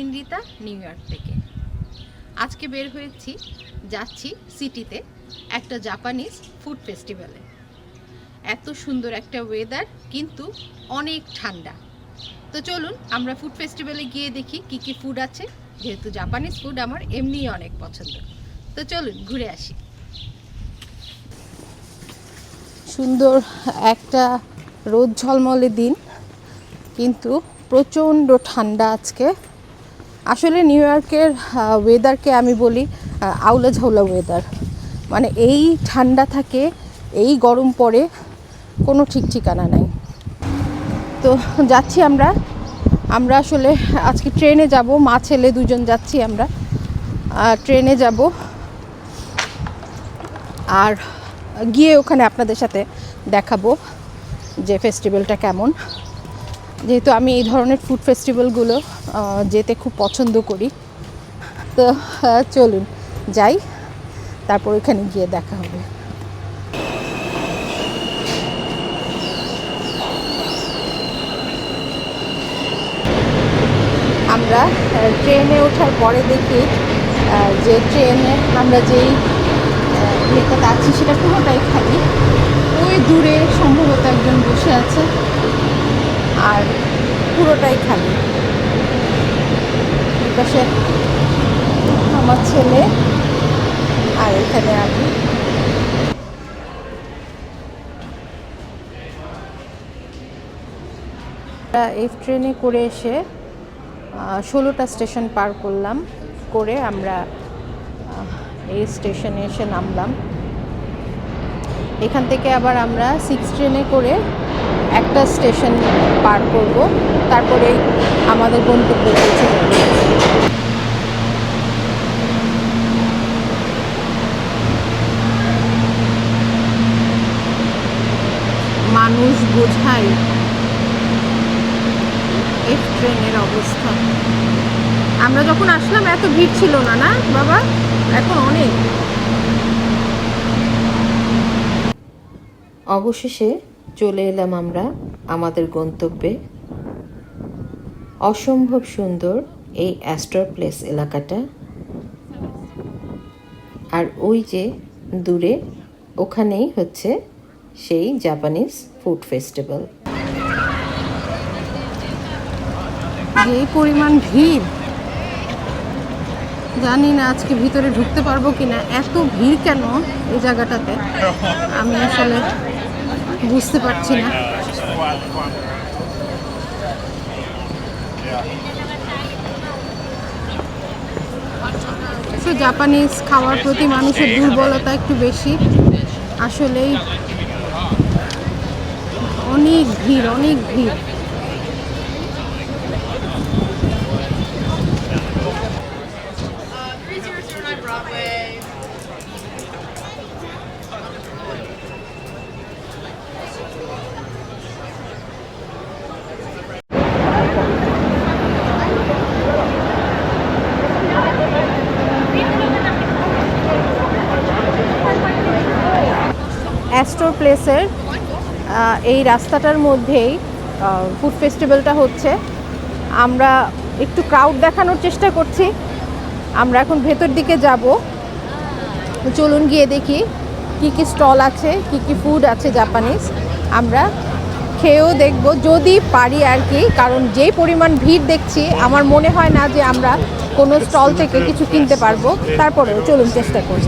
আমি Rita, new York থেকে। আজকে বের হয়েছি, যাচ্ছি সিটিতে একটা জাপানিজ ফুড ফেস্টিভ্যালে। এত সুন্দর একটা ওয়েদার, কিন্তু অনেক ঠান্ডা। তো চলুন আমরা ফুড ফেস্টিভ্যালে গিয়ে দেখি কি কি ফুড আছে, যেহেতু জাপানিজ ফুড আমার এমনিই অনেক পছন্দ। তো চলুন ঘুরে আসি। সুন্দর একটা রোদ ঝলমলে দিন, কিন্তু প্রচণ্ড ঠান্ডা আজকে। আসলে নিউ ইয়র্কের ওয়েদারকে আমি বলি আউলা ঝাউলা ওয়েদার। মানে এই ঠান্ডা থাকে, এই গরম পড়ে, কোনো ঠিক ঠিকানা নাই। তো যাচ্ছি আমরা আসলে আজকে ট্রেনে যাব, মা ছেলে দুজন যাচ্ছি আমরা, ট্রেনে যাব। আর গিয়ে ওখানে আপনাদের সাথে দেখাবো যে ফেস্টিভ্যালটা কেমন, যেহেতু আমি এই ধরনের ফুড ফেস্টিভ্যালগুলো যেতে খুব পছন্দ করি। তো চলুন যাই, তারপর ওখানে গিয়ে দেখা হবে। আমরা ট্রেনে ওঠার পরে দেখি যে ট্রেনে আমরা যেই ইয়েটাতে আছি সেটা পুরোটাই খালি। ওই দূরে সম্ভবত একজন বসে আছে, আর পুরোটাই খালি। পাশে আমার ছেলে, আর এখানে আমি। এই ট্রেনে করে এসে 16টা স্টেশন পার করলাম, করে আমরা এই স্টেশনে এসে নামলাম। এখান থেকে আবার আমরা 6 ট্রেনে করে একটা স্টেশন পার করব, তারপরে আমাদের গন্তব্যে পৌঁছে যাব। মানুষ বোঝাই এই ট্রেনের অবস্থা। আমরা যখন আসলাম এত ভিড় ছিল না, না বাবা? এখন অনেক। অবশেষে চলে এলাম আমরা আমাদের গন্তব্যে। অসম্ভব সুন্দর এই অ্যাস্টর প্লেস এলাকাটা। আর ওই যে দূরে, ওখানেই হচ্ছে সেই জাপানিজ ফুড ফেস্টিভ্যাল। এই পরিমাণ ভিড়, জানি না আজকে ভিতরে ঢুকতে পারবো কিনা। এত ভিড় কেন এই জায়গাটাতে আমি আসলে বুঝতে পারছি না। তো জাপানিজ খাওয়ার প্রতি মানুষের দুর্বলতা একটু বেশি। আসলেই অনেক ভিড়, অনেক ভিড়। অ্যাস্টর প্লেসের এই রাস্তাটার মধ্যেই ফুড ফেস্টিভ্যালটা হচ্ছে। আমরা একটু ক্রাউড দেখানোর চেষ্টা করছি। আমরা এখন ভেতর দিকে যাব। চলুন গিয়ে দেখি কি কি স্টল আছে, কি কি ফুড আছে জাপানিজ। আমরা খেয়েও দেখব যদি পারি আর কি, কারণ যেই পরিমাণ ভিড় দেখছি আমার মনে হয় না যে আমরা কোনো স্টল থেকে কিছু কিনতে পারবো। তারপরেও চলুন চেষ্টা করি।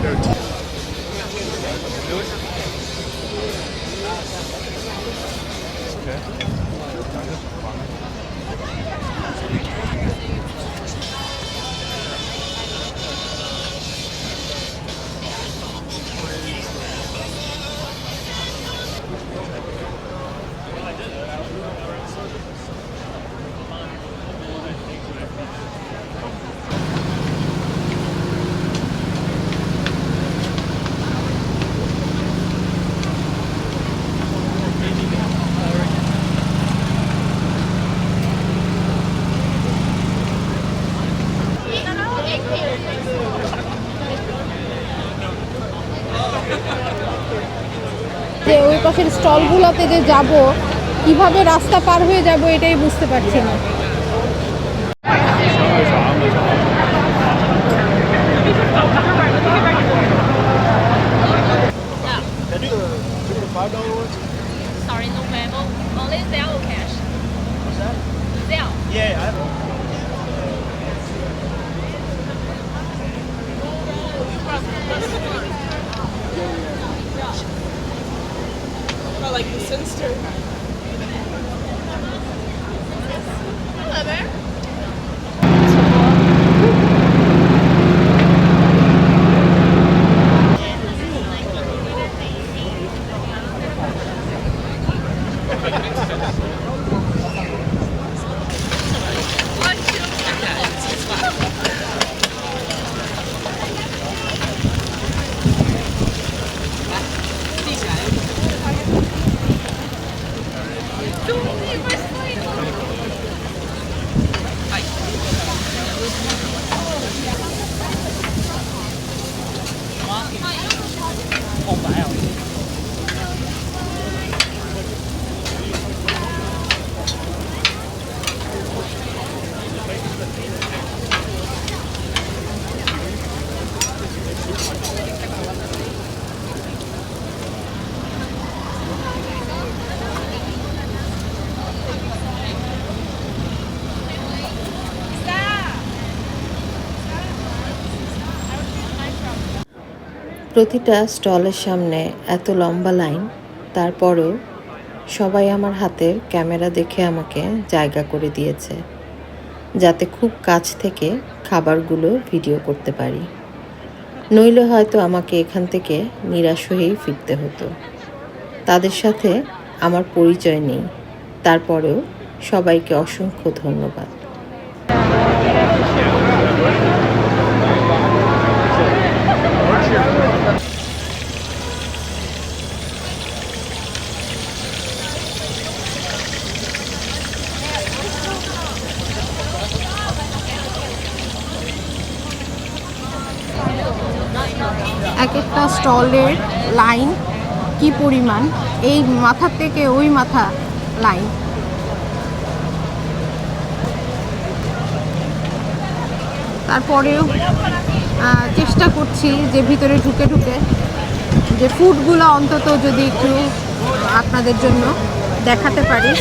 যে ওই পাশের স্টলগুলোতে যে যাব, কিভাবে রাস্তা পার হয়ে যাব এটাই বুঝতে পারছি না। questions too. Hello there. প্রতিটা স্টলের সামনে এত লম্বা লাইন, তারপরেও সবাই আমার হাতের ক্যামেরা দেখে আমাকে জায়গা করে দিয়েছে, যাতে খুব কাছ থেকে খাবারগুলো ভিডিও করতে পারি। নইলে হয়তো আমাকে এখান থেকে নিরাশ হয়েই ফিরতে হতো। তাদের সাথে আমার পরিচয় নেই, তারপরেও সবাইকে অসংখ্য ধন্যবাদ। এক একটা স্টলের লাইন কি পরিমাণ, এই মাথা থেকে ওই মাথা লাইন। তারপরেও চেষ্টা করছি যে ভিতরে ঢুকে ঢুকে যে ফুডগুলো অন্তত যদি একটু আপনাদের জন্য দেখাতে পারি।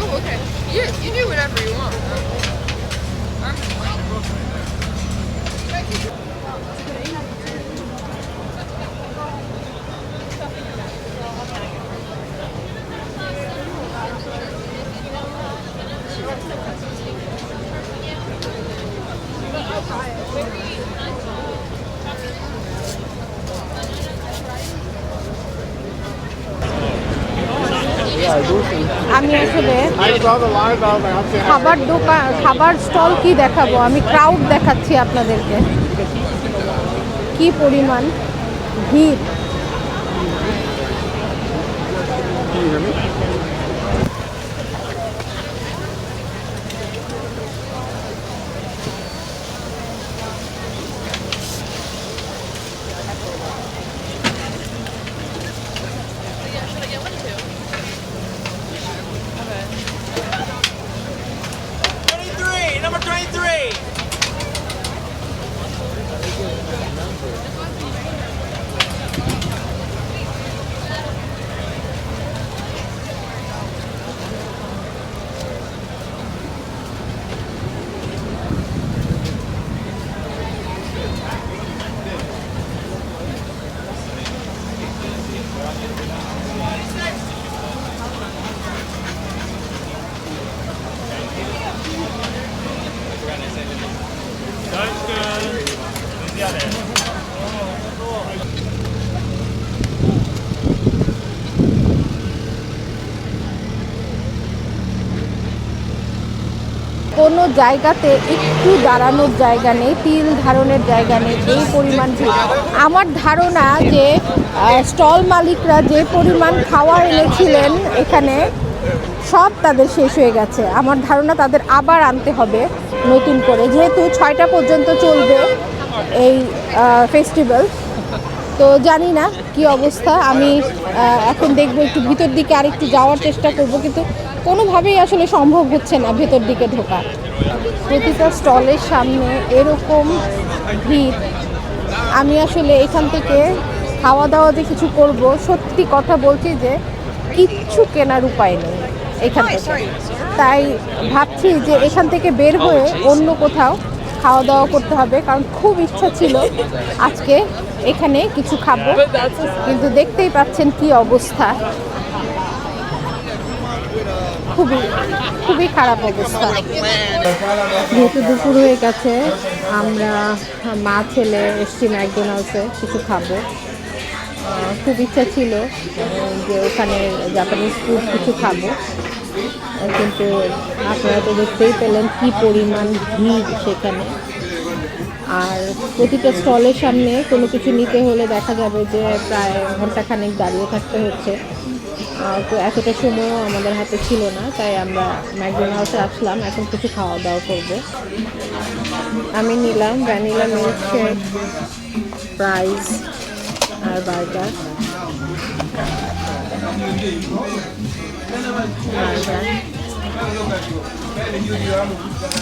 Oh, okay. You do whatever you want. আমি আসলে খাবার স্টল কি দেখাবো, আমি ক্রাউড দেখাচ্ছি আপনাদেরকে। কি পরিমাণ ভিড়! Number 23. জায়গাতে একটু দাঁড়ানোর জায়গা নেই, তিল ধারণের জায়গা নেই, এই পরিমাণ ভিড়। আমার ধারণা যে স্টল মালিকরা যে পরিমাণ খাওয়া এনেছিলেন এখানে সব তাদের শেষ হয়ে গেছে। আমার ধারণা তাদের আবার আনতে হবে নতুন করে, যেহেতু 6টা পর্যন্ত চলবে এই ফেস্টিভ্যাল। তো জানি না কি অবস্থা, আমি এখন দেখবো, একটু ভিতর দিকে আরেকটু যাওয়ার চেষ্টা করব, কিন্তু কোনোভাবেই আসলে সম্ভব হচ্ছে না ভেতর দিকে ঢোকা। প্রতিটা স্টলের সামনে এরকম ভিড়, আমি আসলে এখান থেকে খাওয়া দাওয়া যে কিছু করব, সত্যি কথা বলছি যে কিচ্ছু কেনার উপায় নেই এখান থেকে। তাই ভাবছি যে এখান থেকে বের হয়ে অন্য কোথাও খাওয়া দাওয়া করতে হবে, কারণ খুব ইচ্ছা ছিল আজকে এখানে কিছু খাবো, কিন্তু দেখতেই পাচ্ছেন কি অবস্থা, খুবই খুবই খারাপ অবস্থা। যেহেতু দুপুর হয়ে গেছে, আমরা মা ছেলে এসছি ম্যাকডোনাল্ডসে কিছু খাবো। খুব ইচ্ছা ছিল যে ওখানে জাপানিজ ফুড কিছু খাবো, কিন্তু আপনারা তো দেখতেই পেলেন কি পরিমাণ ভিড় সেখানে। আর প্রতিটা স্টলের সামনে কোনো কিছু নিতে হলে দেখা যাবে যে প্রায় ঘন্টাখানেক দাঁড়িয়ে থাকতে হচ্ছে। তো এতটা সময়ও আমাদের হাতে ছিল না, তাই আমরা ম্যাকডোনাল্ডসে আসলাম, এখন কিছু খাওয়া দাওয়া করবো। আমি নিলাম ভ্যানিলা মিল্কশেক, ফ্রাইজ আর বার্গার।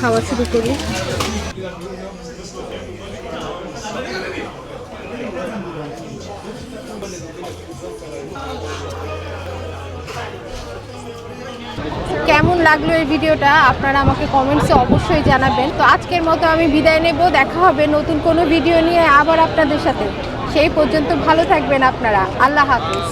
খাওয়া শুরু করি। কেমন লাগলো এই ভিডিওটা আপনারা আমাকে কমেন্টসে অবশ্যই জানাবেন। তো আজকের মতো আমি বিদায় নেব, দেখা হবে নতুন কোনো ভিডিও নিয়ে আবার আপনাদের সাথে। সেই পর্যন্ত ভালো থাকবেন আপনারা। আল্লাহ হাফিজ।